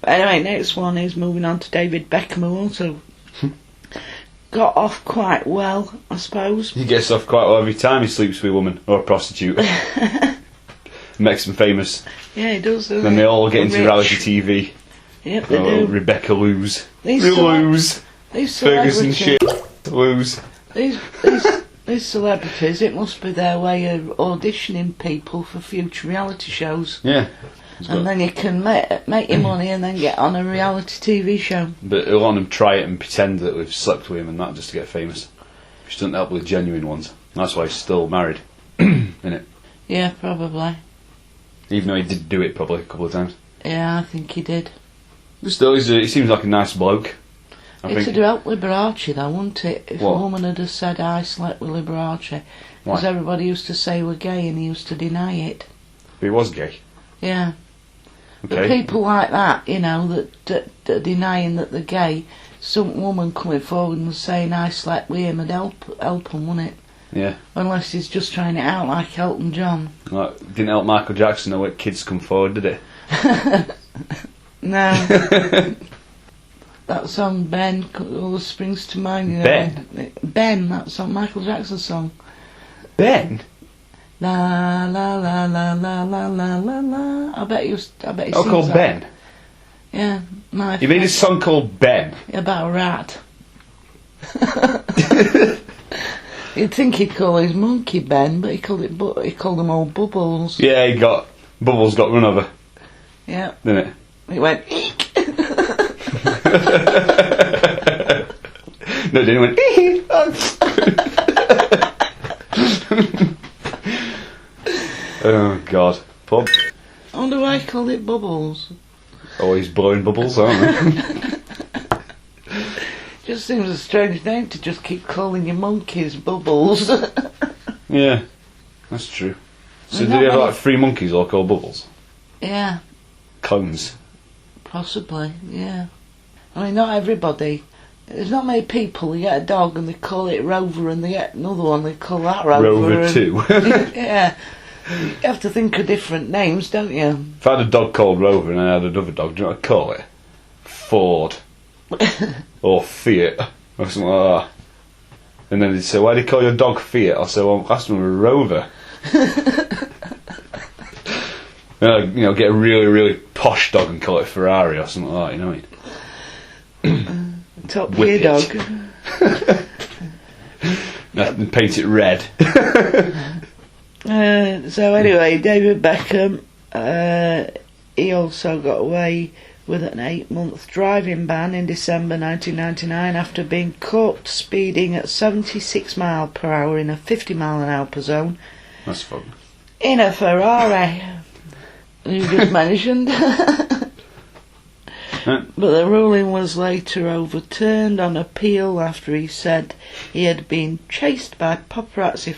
Anyway, next one is moving on to David Beckham, who also got off quite well, I suppose. He gets off quite well every time he sleeps with a woman or a prostitute. Makes them famous. Yeah, he does, doesn't Then he? they all get into Rich. reality TV. Yep, they do. Rebecca Lose. These Ferguson celebrities, shit. Lose. these celebrities, it must be their way of auditioning people for future reality shows. Yeah. And then you can make your money and then get on a reality TV show. But a lot of them try it and pretend that we've slept with him and that just to get famous. Which doesn't help with genuine ones. That's why he's still married. Innit? Yeah, probably. Even though he did do it probably a couple of times. Yeah, I think he did. But still, he seems like a nice bloke. It would help Liberace though, wouldn't it? If what? A woman had just said, I slept with Liberace. Because everybody used to say we're gay and he used to deny it. But he was gay. Yeah. Okay. But people like that, you know, that are denying that they're gay, some woman coming forward and saying I slept with him would help him, wouldn't it? Yeah. Unless he's just trying it out like Elton John. Like, didn't help Michael Jackson know what kids come forward, did it? No. That song Ben always springs to mind. You know, Ben, that song, Michael Jackson's song. Ben? La la la la la la la la la. I bet he sings called that. Ben? Yeah. You made a song called Ben? About a rat. You'd think he'd call his monkey Ben, but he called them all Bubbles. Yeah, Bubbles got run over. Yeah. Didn't it? He went eek. No, didn't he went eek. Oh God. Pub. I wonder why he called it Bubbles. Oh, he's blowing bubbles, aren't they? Just seems a strange name to just keep calling your monkeys Bubbles. Yeah, that's true. So Well, did he have not like 3 monkeys all called Bubbles? Yeah, Clones. possibly, yeah. I mean, not everybody. There's not many people who get a dog and they call it Rover, and they get another one, they call that Rover. Rover 2. Yeah. You have to think of different names, don't you? If I had a dog called Rover and I had another dog, do you know what I'd call it? Ford. Or Fiat. Or something like that. And then they'd say, why do you call your dog Fiat? I'll say, well, last one was Rover. You know, get a really, really posh dog and call it Ferrari or something like that, you know what I mean? Top gear dog. And paint it red. So anyway, David Beckham, he also got away with an 8-month driving ban in December 1999 after being caught speeding at 76 miles per hour in a 50 mile an hour zone. That's fun. In a Ferrari, you just mentioned. But the ruling was later overturned on appeal after he said he had been chased by paparazzi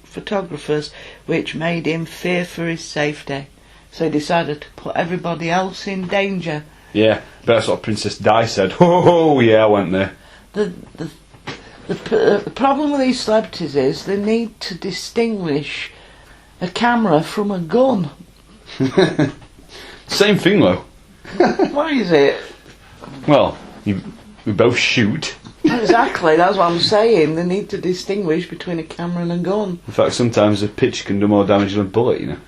photographers, which made him fear for his safety. So he decided to put everybody else in danger. Yeah, but that's what Princess Di said. Oh, yeah, I went there. The problem with these celebrities is they need to distinguish a camera from a gun. Same thing, though. Why is it? Well, we both shoot. Exactly, that's what I'm saying. They need to distinguish between a camera and a gun. In fact, sometimes a pitch can do more damage than a bullet, you know.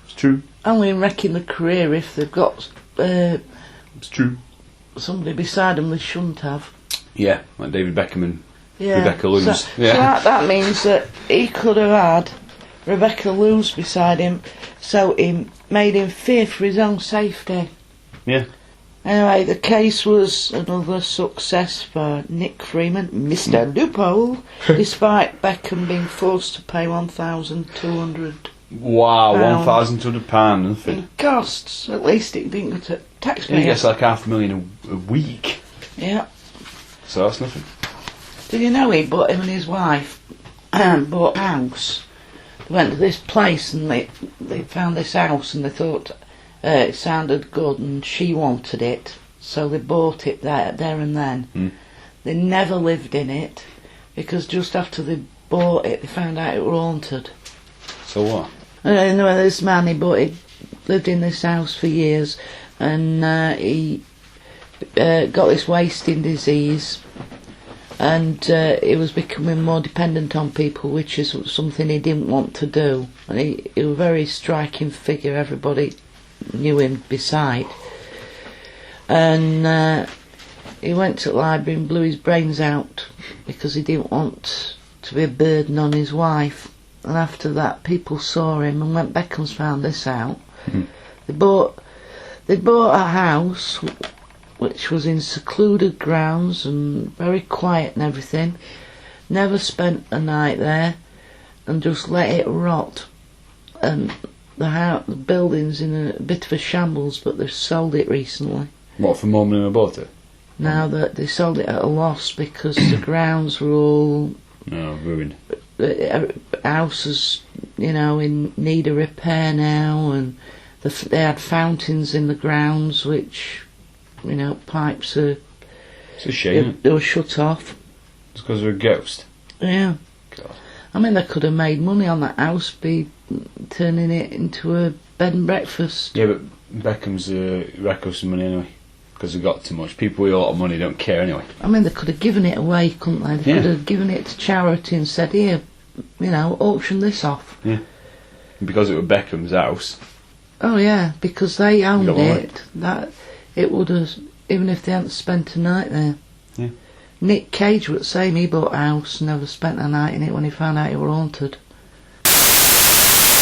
It's true. Only wrecking the career if they've got It's true. somebody beside them they shouldn't have. Yeah, like David Beckham and Yeah. Rebecca Lose. So that means that he could have had Rebecca Lose beside him, so it made him fear for his own safety. Yeah. Anyway, the case was another success for Nick Freeman, Mr. Loophole, despite Beckham being forced to pay £1,200 Wow, £1,200, nothing. in costs. At least it didn't go to taxpayer. He gets like $500,000 a week. Yeah. So that's nothing. Did you know him and his wife bought a house? They went to this place and they found this house and they thought it sounded good and she wanted it, so they bought it there and then. They never lived in it because just after they bought it they found out it was haunted. So what? And then this man, he lived in this house for years, and he got this wasting disease, and he was becoming more dependent on people, which is something he didn't want to do. And he was a very striking figure. Everybody knew him beside. And he went to the library and blew his brains out because he didn't want to be a burden on his wife. And after that, people saw him, and when Beckham's found this out, they bought a house which was in secluded grounds and very quiet and everything. Never spent a night there, and just let it rot. And the building's in a bit of a shambles, but they've sold it recently. What, for more money than I bought it? Now that they sold it at a loss because the grounds were all ruined. The house is, in need of repair now, and they had fountains in the grounds, which, pipes are. It's a shame. They were shut off. It's because of a ghost. Yeah. God. I mean, they could have made money on that house, be turning it into a bed and breakfast. Yeah, but Beckham's racked up some money anyway, because they got too much. People with a lot of money don't care anyway. I mean, they could have given it away, couldn't they? They could have given it to charity and said, here, auction this off. Yeah. And because it was Beckham's house. Oh yeah, because they owned it. That it would have, even if they hadn't spent a night there. Yeah. Nick Cage was the same. He bought a house, never spent a night in it when he found out it were haunted.